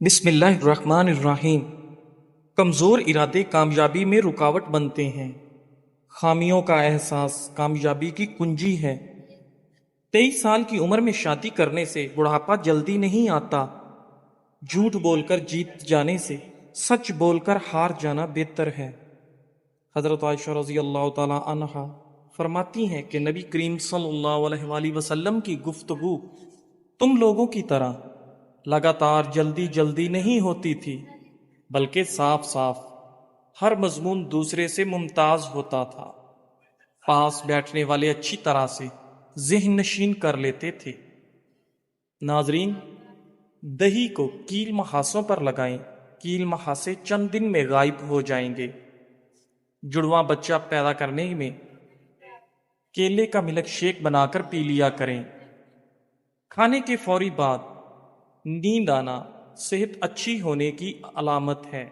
بسم اللہ الرحمن الرحیم۔ کمزور ارادے کامیابی میں رکاوٹ بنتے ہیں۔ خامیوں کا احساس کامیابی کی کنجی ہے۔ 23 سال کی عمر میں شادی کرنے سے بڑھاپا جلدی نہیں آتا۔ جھوٹ بول کر جیت جانے سے سچ بول کر ہار جانا بہتر ہے۔ حضرت عائشہ رضی اللہ تعالی عنہا فرماتی ہیں کہ نبی کریم صلی اللہ علیہ وآلہ وسلم کی گفتگو تم لوگوں کی طرح لگاتار جلدی جلدی نہیں ہوتی تھی، بلکہ صاف صاف ہر مضمون دوسرے سے ممتاز ہوتا تھا۔ پاس بیٹھنے والے اچھی طرح سے ذہن نشین کر لیتے تھے۔ ناظرین، دہی کو کیل محاسوں پر لگائیں، کیل محاسے چند دن میں غائب ہو جائیں گے۔ جڑواں بچہ پیدا کرنے میں کیلے کا ملک شیک بنا کر پی لیا کریں۔ کھانے کے فوری بعد نیند آنا صحت اچھی ہونے کی علامت ہے۔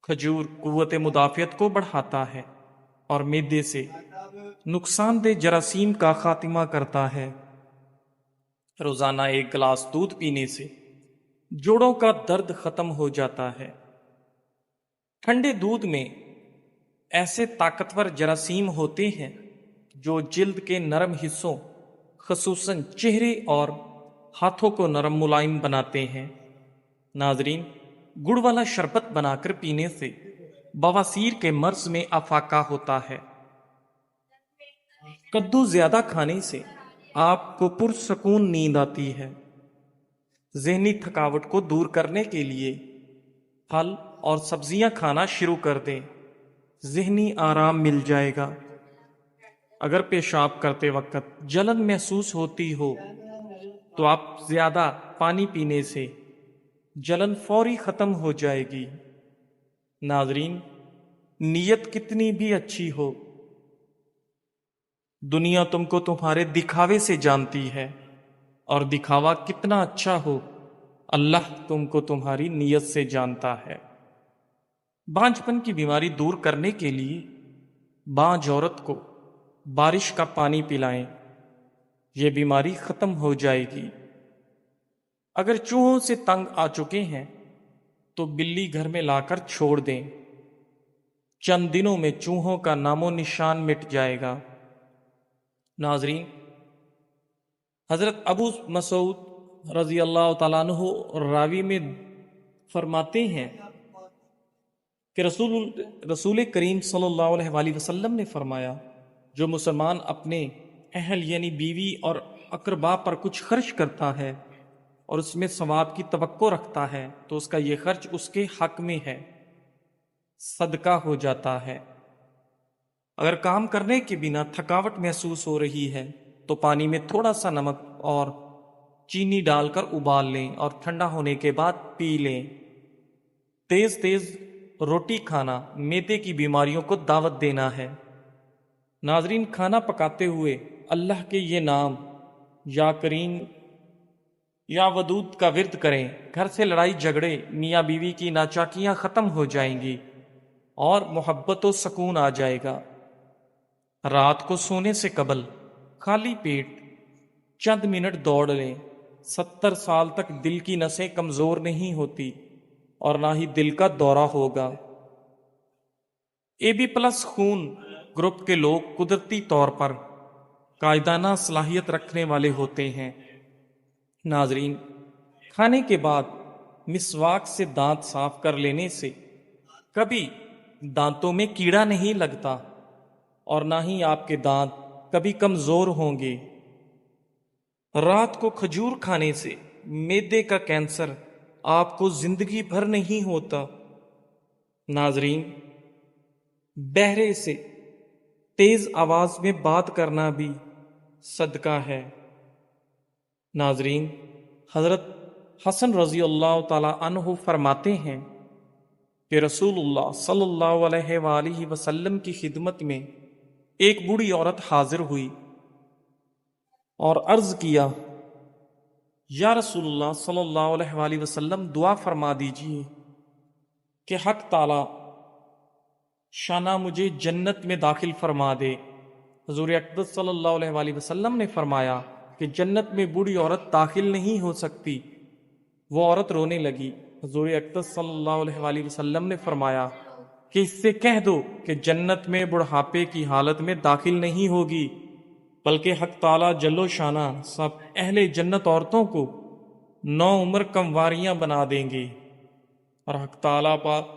کھجور قوت مدافعت کو بڑھاتا ہے اور معدے سے نقصان دہ جراثیم کا خاتمہ کرتا ہے۔ روزانہ 1 گلاس دودھ پینے سے جوڑوں کا درد ختم ہو جاتا ہے۔ ٹھنڈے دودھ میں ایسے طاقتور جراثیم ہوتے ہیں جو جلد کے نرم حصوں خصوصاً چہرے اور ہاتھوں کو نرم ملائم بناتے ہیں۔ ناظرین، گڑ والا شربت بنا کر پینے سے بواسیر کے مرض میں افاقہ ہوتا ہے۔ کدو زیادہ کھانے سے آپ کو پرسکون نیند آتی ہے۔ ذہنی تھکاوٹ کو دور کرنے کے لیے پھل اور سبزیاں کھانا شروع کر دیں، ذہنی آرام مل جائے گا۔ اگر پیشاب کرتے وقت جلن محسوس ہوتی ہو تو آپ زیادہ پانی پینے سے جلن فوری ختم ہو جائے گی۔ ناظرین، نیت کتنی بھی اچھی ہو، دنیا تم کو تمہارے دکھاوے سے جانتی ہے، اور دکھاوا کتنا اچھا ہو، اللہ تم کو تمہاری نیت سے جانتا ہے۔ بانجھپن کی بیماری دور کرنے کے لیے بانجھ عورت کو بارش کا پانی پلائیں، یہ بیماری ختم ہو جائے گی۔ اگر چوہوں سے تنگ آ چکے ہیں تو بلی گھر میں لا کر چھوڑ دیں، چند دنوں میں چوہوں کا نام و نشان مٹ جائے گا۔ ناظرین، حضرت ابو مسعود رضی اللہ تعالیٰ عنہ راوی میں فرماتے ہیں کہ رسول کریم صلی اللہ علیہ وآلہ وسلم نے فرمایا، جو مسلمان اپنے اہل یعنی بیوی اور اقربا پر کچھ خرچ کرتا ہے اور اس میں ثواب کی توقع رکھتا ہے تو اس کا یہ خرچ اس کے حق میں ہے، صدقہ ہو جاتا ہے۔ اگر کام کرنے کے بنا تھکاوٹ محسوس ہو رہی ہے تو پانی میں تھوڑا سا نمک اور چینی ڈال کر ابال لیں اور ٹھنڈا ہونے کے بعد پی لیں۔ تیز تیز روٹی کھانا معدے کی بیماریوں کو دعوت دینا ہے۔ ناظرین، کھانا پکاتے ہوئے اللہ کے یہ نام یا کریم یا ودود کا ورد کریں، گھر سے لڑائی جھگڑے میاں بیوی کی ناچاکیاں ختم ہو جائیں گی اور محبت و سکون آ جائے گا۔ رات کو سونے سے قبل خالی پیٹ چند منٹ دوڑ لیں۔ 70 سال تک دل کی نسیں کمزور نہیں ہوتی اور نہ ہی دل کا دورہ ہوگا۔ AB+ خون گروپ کے لوگ قدرتی طور پر قائدانہ صلاحیت رکھنے والے ہوتے ہیں۔ ناظرین، کھانے کے بعد مسواک سے دانت صاف کر لینے سے کبھی دانتوں میں کیڑا نہیں لگتا اور نہ ہی آپ کے دانت کبھی کمزور ہوں گے۔ رات کو کھجور کھانے سے معدے کا کینسر آپ کو زندگی بھر نہیں ہوتا۔ ناظرین، بہرے سے تیز آواز میں بات کرنا بھی صدقہ ہے۔ ناظرین، حضرت حسن رضی اللہ تعالی عنہ فرماتے ہیں کہ رسول اللہ صلی اللہ علیہ وآلہ وسلم کی خدمت میں ایک بوڑھی عورت حاضر ہوئی اور عرض کیا، یا رسول اللہ صلی اللہ علیہ وآلہ وسلم، دعا فرما دیجئے کہ حق تعالی شانہ مجھے جنت میں داخل فرما دے۔ حضور اقدس صلی اللہ علیہ وآلہ وسلم نے فرمایا کہ جنت میں بوڑھی عورت داخل نہیں ہو سکتی وہ عورت رونے لگی۔ حضور اقدس صلی اللہ علیہ وآلہ وسلم نے فرمایا کہ اس سے کہہ دو کہ جنت میں بڑھاپے کی حالت میں داخل نہیں ہوگی، بلکہ حق تعالی جل و شانہ سب اہل جنت عورتوں کو 9 عمر کمواریاں بنا دیں گے۔ اور حق تعالی پاک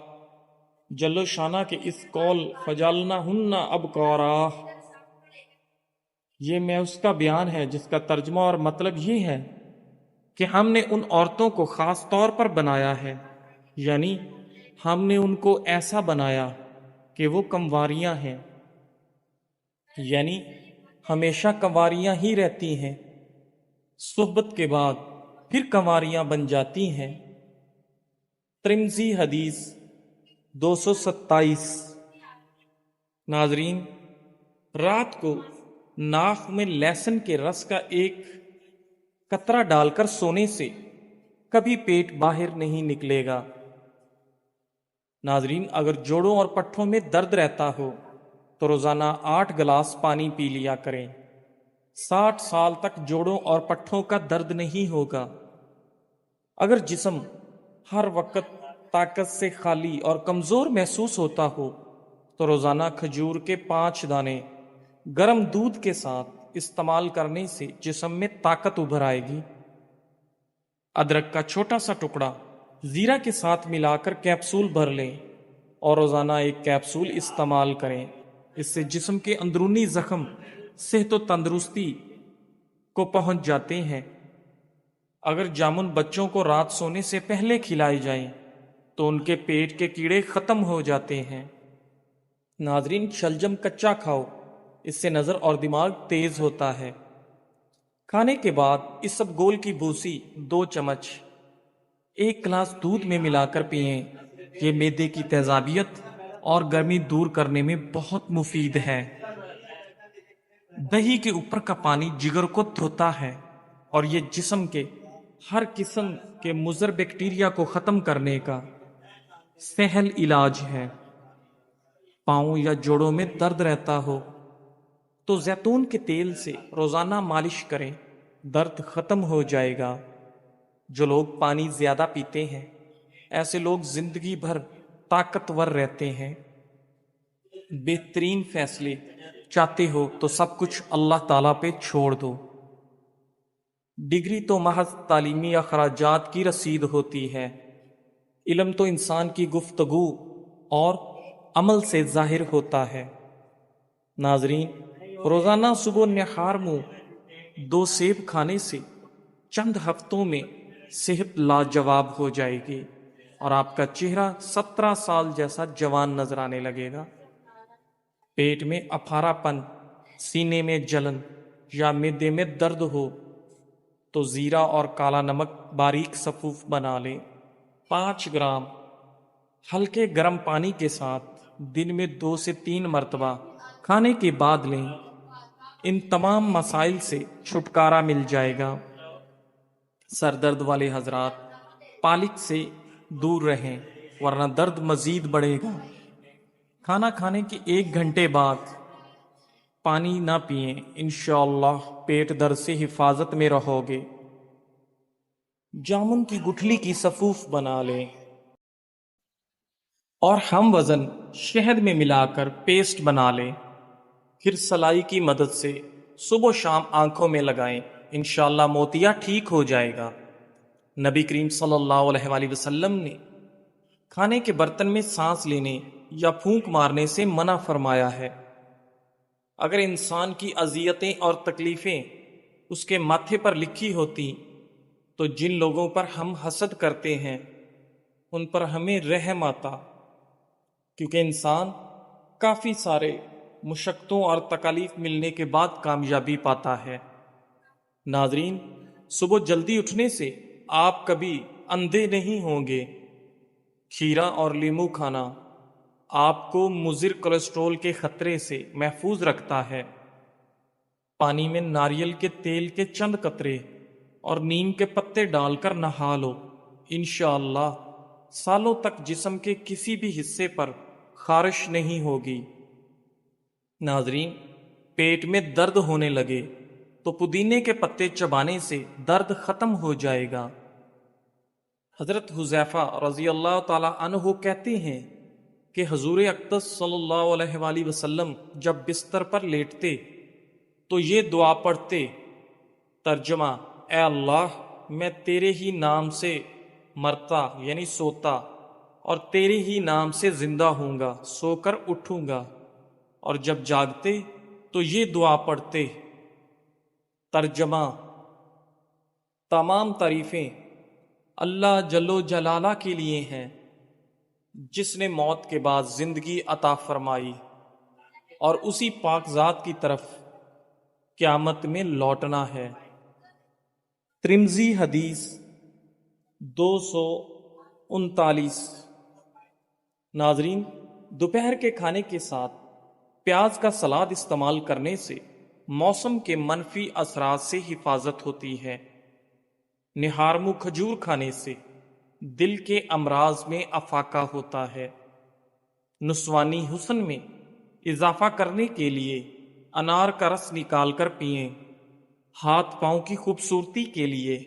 جل و شانہ کے اس قول فجعلناہن ابکارا، یہ میں اس کا بیان ہے جس کا ترجمہ اور مطلب یہ ہے کہ ہم نے ان عورتوں کو خاص طور پر بنایا ہے، یعنی ہم نے ان کو ایسا بنایا کہ وہ کنواریاں ہیں، یعنی ہمیشہ کنواریاں ہی رہتی ہیں، صحبت کے بعد پھر کنواریاں بن جاتی ہیں۔ ترمذی حدیث 227۔ ناظرین، رات کو ناک میں لہسن کے رس کا ایک قطرہ ڈال کر سونے سے کبھی پیٹ باہر نہیں نکلے گا۔ ناظرین، اگر جوڑوں اور پٹھوں میں درد رہتا ہو تو روزانہ 8 گلاس پانی پی لیا کریں۔ 60 سال تک جوڑوں اور پٹھوں کا درد نہیں ہوگا۔ اگر جسم ہر وقت طاقت سے خالی اور کمزور محسوس ہوتا ہو تو روزانہ کھجور کے 5 دانے گرم دودھ کے ساتھ استعمال کرنے سے جسم میں طاقت ابھر آئے گی۔ ادرک کا چھوٹا سا ٹکڑا زیرہ کے ساتھ ملا کر کیپسول بھر لیں اور روزانہ 1 کیپسول استعمال کریں۔ اس سے جسم کے اندرونی زخم صحت و تندرستی کو پہنچ جاتے ہیں۔ اگر جامن بچوں کو رات سونے سے پہلے کھلائے جائیں تو ان کے پیٹ کے کیڑے ختم ہو جاتے ہیں۔ ناظرین، شلجم کچا کھاؤ، اس سے نظر اور دماغ تیز ہوتا ہے۔ کھانے کے بعد اسبگول کی بھوسی 2 چمچ 1 گلاس دودھ میں ملا کر پئیں۔ یہ معدے کی تیزابیت اور گرمی دور کرنے میں بہت مفید ہے۔ دہی کے اوپر کا پانی جگر کو دھوتا ہے اور یہ جسم کے ہر قسم کے مضر بیکٹیریا کو ختم کرنے کا سہل علاج ہے۔ پاؤں یا جوڑوں میں درد رہتا ہو تو زیتون کے تیل سے روزانہ مالش کریں، درد ختم ہو جائے گا۔ جو لوگ پانی زیادہ پیتے ہیں ایسے لوگ زندگی بھر طاقتور رہتے ہیں۔ بہترین فیصلے چاہتے ہو تو سب کچھ اللہ تعالیٰ پہ چھوڑ دو۔ ڈگری تو محض تعلیمی اخراجات کی رسید ہوتی ہے، علم تو انسان کی گفتگو اور عمل سے ظاہر ہوتا ہے۔ ناظرین، روزانہ صبح نہار منہ 2 سیب کھانے سے چند ہفتوں میں صحت لاجواب ہو جائے گی اور آپ کا چہرہ 17 سال جیسا جوان نظر آنے لگے گا۔ پیٹ میں اپھارا پن، سینے میں جلن یا معدے میں درد ہو تو زیرہ اور کالا نمک باریک صفوف بنا لیں۔ 5 گرام ہلکے گرم پانی کے ساتھ دن میں 2 سے 3 مرتبہ کھانے کے بعد لیں۔ ان تمام مسائل سے چھٹکارا مل جائے گا۔ سر درد والے حضرات پالک سے دور رہیں ورنہ درد مزید بڑھے گا۔ کھانا کھانے کے 1 گھنٹے بعد پانی نہ پئیں، انشاءاللہ پیٹ درد سے حفاظت میں رہو گے۔ جامن کی گٹھلی کی صفوف بنا لیں اور ہم وزن شہد میں ملا کر پیسٹ بنا لیں، پھر سلائی کی مدد سے صبح و شام آنکھوں میں لگائیں، انشاءاللہ موتیا ٹھیک ہو جائے گا۔ نبی کریم صلی اللہ علیہ وآلہ وسلم نے کھانے کے برتن میں سانس لینے یا پھونک مارنے سے منع فرمایا ہے۔ اگر انسان کی اذیتیں اور تکلیفیں اس کے ماتھے پر لکھی ہوتی تو جن لوگوں پر ہم حسد کرتے ہیں ان پر ہمیں رحم آتا، کیونکہ انسان کافی سارے مشقتوں اور تکالیف ملنے کے بعد کامیابی پاتا ہے۔ ناظرین، صبح جلدی اٹھنے سے آپ کبھی اندھے نہیں ہوں گے۔ کھیرا اور لیمو کھانا آپ کو مضر کولیسٹرول کے خطرے سے محفوظ رکھتا ہے۔ پانی میں ناریل کے تیل کے چند قطرے اور نیم کے پتے ڈال کر نہا لو، انشاءاللہ سالوں تک جسم کے کسی بھی حصے پر خارش نہیں ہوگی۔ ناظرین، پیٹ میں درد ہونے لگے تو پودینے کے پتے چبانے سے درد ختم ہو جائے گا۔ حضرت حذیفہ رضی اللہ تعالی عنہ کہتے ہیں کہ حضور اقدس صلی اللہ علیہ وآلہ وسلم جب بستر پر لیٹتے تو یہ دعا پڑھتے، ترجمہ: اے اللہ، میں تیرے ہی نام سے مرتا یعنی سوتا اور تیرے ہی نام سے زندہ ہوں گا، سو کر اٹھوں گا۔ اور جب جاگتے تو یہ دعا پڑھتے، ترجمہ: تمام تعریفیں اللہ جل و جلالہ کے لیے ہیں، جس نے موت کے بعد زندگی عطا فرمائی، اور اسی پاک ذات کی طرف قیامت میں لوٹنا ہے۔ ترمذی حدیث 239۔ ناظرین، دوپہر کے کھانے کے ساتھ پیاز کا سلاد استعمال کرنے سے موسم کے منفی اثرات سے حفاظت ہوتی ہے۔ نہارمو کھجور کھانے سے دل کے امراض میں افاقہ ہوتا ہے۔ نسوانی حسن میں اضافہ کرنے کے لیے انار کا رس نکال کر پئیں۔ ہاتھ پاؤں کی خوبصورتی کے لیے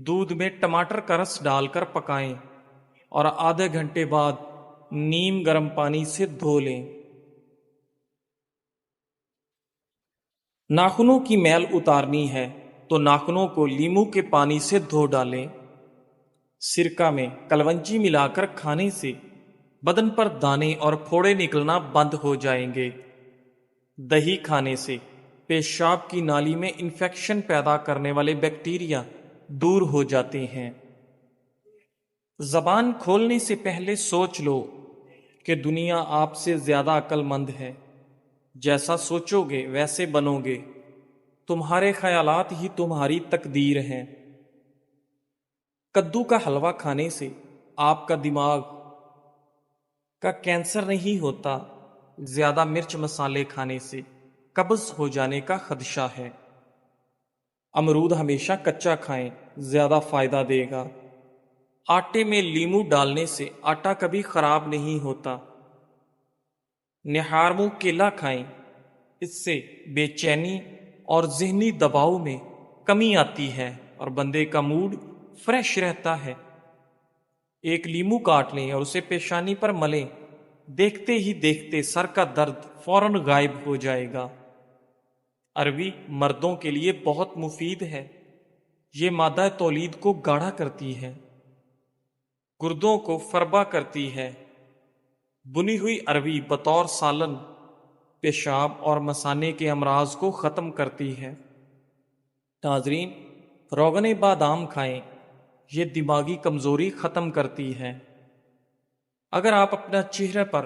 دودھ میں ٹماٹر کا رس ڈال کر پکائیں اور آدھے گھنٹے بعد نیم گرم پانی سے دھو لیں۔ ناخنوں کی میل اتارنی ہے تو ناخنوں کو لیموں کے پانی سے دھو ڈالیں۔ سرکہ میں کلونجی ملا کر کھانے سے بدن پر دانے اور پھوڑے نکلنا بند ہو جائیں گے۔ دہی کھانے سے پیشاب کی نالی میں انفیکشن پیدا کرنے والے بیکٹیریا دور ہو جاتے ہیں۔ زبان کھولنے سے پہلے سوچ لو کہ دنیا آپ سے زیادہ عقل مند ہے۔ جیسا سوچو گے ویسے بنو گے۔ تمہارے خیالات ہی تمہاری تقدیر ہیں۔ کدو کا حلوہ کھانے سے آپ کا دماغ کا کینسر نہیں ہوتا۔ زیادہ مرچ مسالے کھانے سے قبض ہو جانے کا خدشہ ہے۔ امرود ہمیشہ کچا کھائیں، زیادہ فائدہ دے گا۔ آٹے میں لیموں ڈالنے سے آٹا کبھی خراب نہیں ہوتا۔ نہارمو کیلا کھائیں، اس سے بے چینی اور ذہنی دباؤ میں کمی آتی ہے اور بندے کا موڈ فریش رہتا ہے۔ ایک لیموں کاٹ لیں اور اسے پیشانی پر ملیں، دیکھتے ہی دیکھتے سر کا درد فوراً غائب ہو جائے گا۔ عربی مردوں کے لیے بہت مفید ہے۔ یہ مادہ تولید کو گاڑھا کرتی ہے، گردوں کو فربا کرتی ہے۔ بنی ہوئی عربی بطور سالن پیشاب اور مثانے کے امراض کو ختم کرتی ہے۔ ناظرین، روغن بادام کھائیں، یہ دماغی کمزوری ختم کرتی ہے۔ اگر آپ اپنا چہرے پر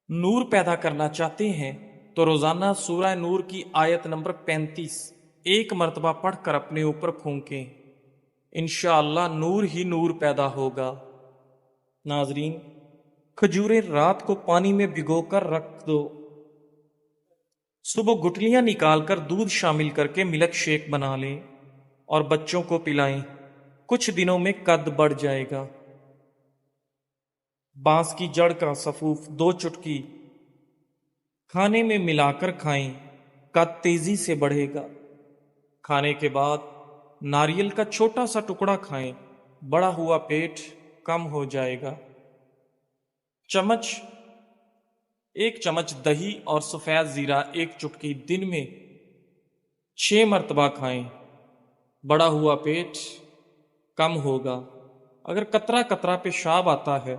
نور پیدا کرنا چاہتے ہیں تو روزانہ سورہ نور کی آیت نمبر 35 ایک مرتبہ پڑھ کر اپنے اوپر پھونکیں، انشاءاللہ نور ہی نور پیدا ہوگا۔ ناظرین، کھجوریں رات کو پانی میں بھگو کر رکھ دو، صبح گٹلیاں نکال کر دودھ شامل کر کے ملک شیک بنا لیں اور بچوں کو پلائیں، کچھ دنوں میں قد بڑھ جائے گا۔ بانس کی جڑ کا سفوف 2 چٹکی کھانے میں ملا کر کھائیں، قد تیزی سے بڑھے گا۔ کھانے کے بعد ناریل کا چھوٹا سا ٹکڑا کھائیں، بڑا ہوا پیٹ کم ہو جائے گا۔ ایک چمچ دہی اور سفید زیرہ 1 چٹکی دن میں 6 مرتبہ کھائیں، بڑا ہوا پیٹ کم ہوگا۔ اگر قطرہ قطرہ پیشاب آتا ہے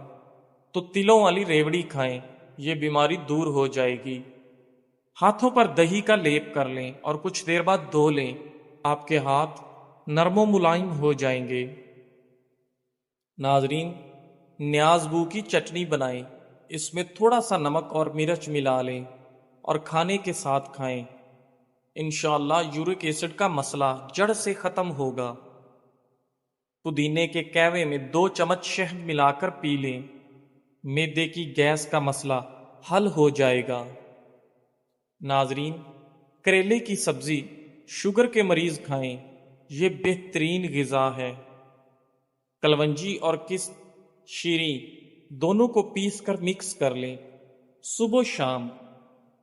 تو تلوں والی ریوڑی کھائیں، یہ بیماری دور ہو جائے گی۔ ہاتھوں پر دہی کا لیپ کر لیں اور کچھ دیر بعد دھو لیں، آپ کے ہاتھ نرم و ملائم ہو جائیں گے۔ ناظرین، نیاز بو کی چٹنی بنائیں، اس میں تھوڑا سا نمک اور مرچ ملا لیں اور کھانے کے ساتھ کھائیں، انشاءاللہ یورک ایسڈ کا مسئلہ جڑ سے ختم ہوگا۔ پودینے کے کہوے میں 2 چمچ شہد ملا کر پی لیں، معدے کی گیس کا مسئلہ حل ہو جائے گا۔ ناظرین، کریلے کی سبزی شوگر کے مریض کھائیں، یہ بہترین غذا ہے۔ کلونجی اور شیریں دونوں کو پیس کر مکس کر لیں، صبح و شام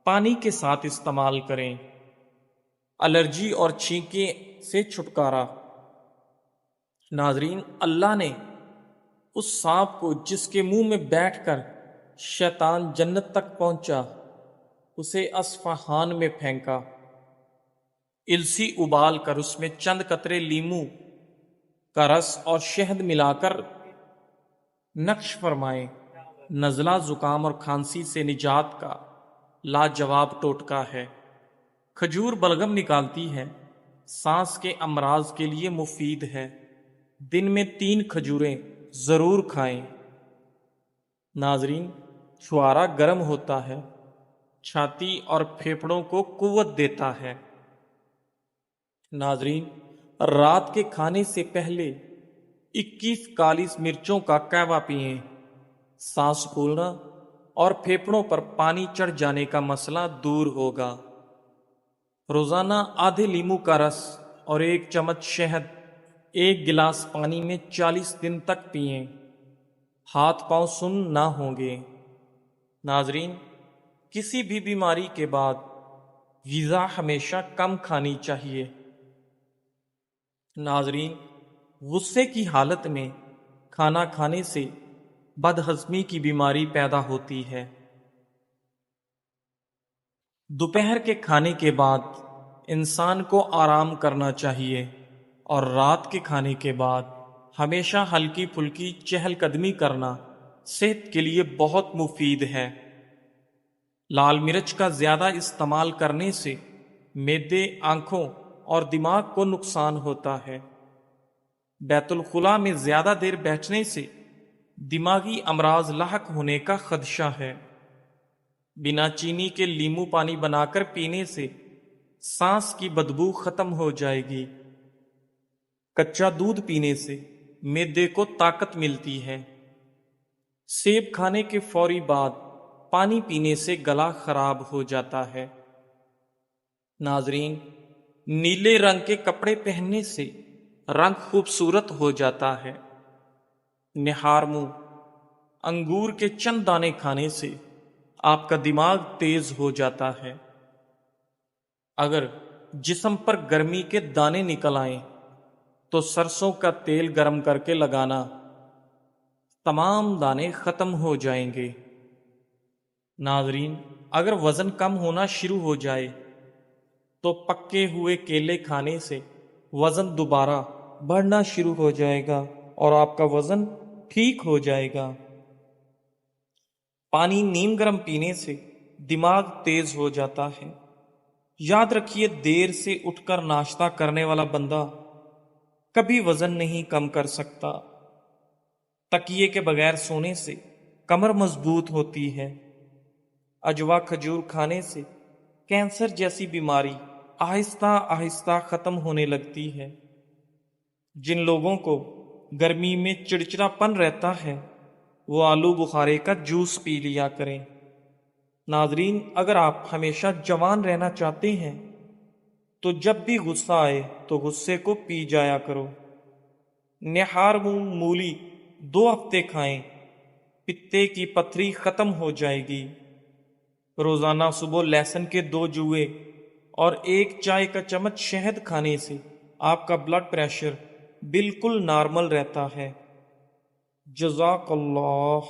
پانی کے ساتھ استعمال کریں۔ الرجی اور چھینکیں سے چھٹکارا۔ ناظرین، اللہ نے اس سانپ کو جس کے منہ میں بیٹھ کر شیطان جنت تک پہنچا اسے اصفہان میں پھینکا، السی ابال کر اس میں چند قطرے لیمو کا رس اور شہد ملا کر نقش فرمائے، نزلہ زکام اور کھانسی سے نجات کا لاجواب ٹوٹکا ہے۔ کھجور بلغم نکالتی ہے، سانس کے امراض کے لیے مفید ہے، دن میں 3 کھجوریں ضرور کھائیں۔ ناظرین، چھوارا گرم ہوتا ہے، چھاتی اور پھیپھڑوں کو قوت دیتا ہے۔ ناظرین، رات کے کھانے سے پہلے 21 کالی مرچوں کا قہوہ پئیں، سانس پھولنا اور پھیپھڑوں پر پانی چڑھ جانے کا مسئلہ دور ہوگا۔ روزانہ آدھے لیمو کا رس اور 1 چمچ شہد 1 گلاس پانی میں 40 دن تک پئیں، ہاتھ پاؤں سن نہ ہوں گے۔ ناظرین، کسی بھی بیماری کے بعد غذا ہمیشہ کم کھانی چاہیے۔ ناظرین، غصے کی حالت میں کھانا کھانے سے بدہضمی کی بیماری پیدا ہوتی ہے۔ دوپہر کے کھانے کے بعد انسان کو آرام کرنا چاہیے اور رات کے کھانے کے بعد ہمیشہ ہلکی پھلکی چہل قدمی کرنا صحت کے لیے بہت مفید ہے۔ لال مرچ کا زیادہ استعمال کرنے سے معدے، آنکھوں اور دماغ کو نقصان ہوتا ہے۔ بیت الخلاء میں زیادہ دیر بیٹھنے سے دماغی امراض لاحق ہونے کا خدشہ ہے۔ بنا چینی کے لیمو پانی بنا کر پینے سے سانس کی بدبو ختم ہو جائے گی۔ کچا دودھ پینے سے معدے کو طاقت ملتی ہے۔ سیب کھانے کے فوری بعد پانی پینے سے گلا خراب ہو جاتا ہے۔ ناظرین، نیلے رنگ کے کپڑے پہننے سے رنگ خوبصورت ہو جاتا ہے۔ نہار منہ انگور کے چند دانے کھانے سے آپ کا دماغ تیز ہو جاتا ہے۔ اگر جسم پر گرمی کے دانے نکل آئیں تو سرسوں کا تیل گرم کر کے لگانا، تمام دانے ختم ہو جائیں گے۔ ناظرین، اگر وزن کم ہونا شروع ہو جائے تو پکے ہوئے کیلے کھانے سے وزن دوبارہ بڑھنا شروع ہو جائے گا اور آپ کا وزن ٹھیک ہو جائے گا۔ پانی نیم گرم پینے سے دماغ تیز ہو جاتا ہے۔ یاد رکھیے، دیر سے اٹھ کر ناشتہ کرنے والا بندہ کبھی وزن نہیں کم کر سکتا۔ تکیے کے بغیر سونے سے کمر مضبوط ہوتی ہے۔ اجوا کھجور کھانے سے کینسر جیسی بیماری آہستہ آہستہ ختم ہونے لگتی ہے۔ جن لوگوں کو گرمی میں چڑچڑا پن رہتا ہے وہ آلو بخارے کا جوس پی لیا کریں۔ ناظرین، اگر آپ ہمیشہ جوان رہنا چاہتے ہیں تو جب بھی غصہ آئے تو غصے کو پی جایا کرو۔ نہار منہ مولی 2 ہفتے کھائیں، پتے کی پتھری ختم ہو جائے گی۔ روزانہ صبح لہسن کے 2 جوئے اور 1 چائے کا چمچ شہد کھانے سے آپ کا بلڈ پریشر بالکل نارمل رہتا ہے۔ جزاک اللہ۔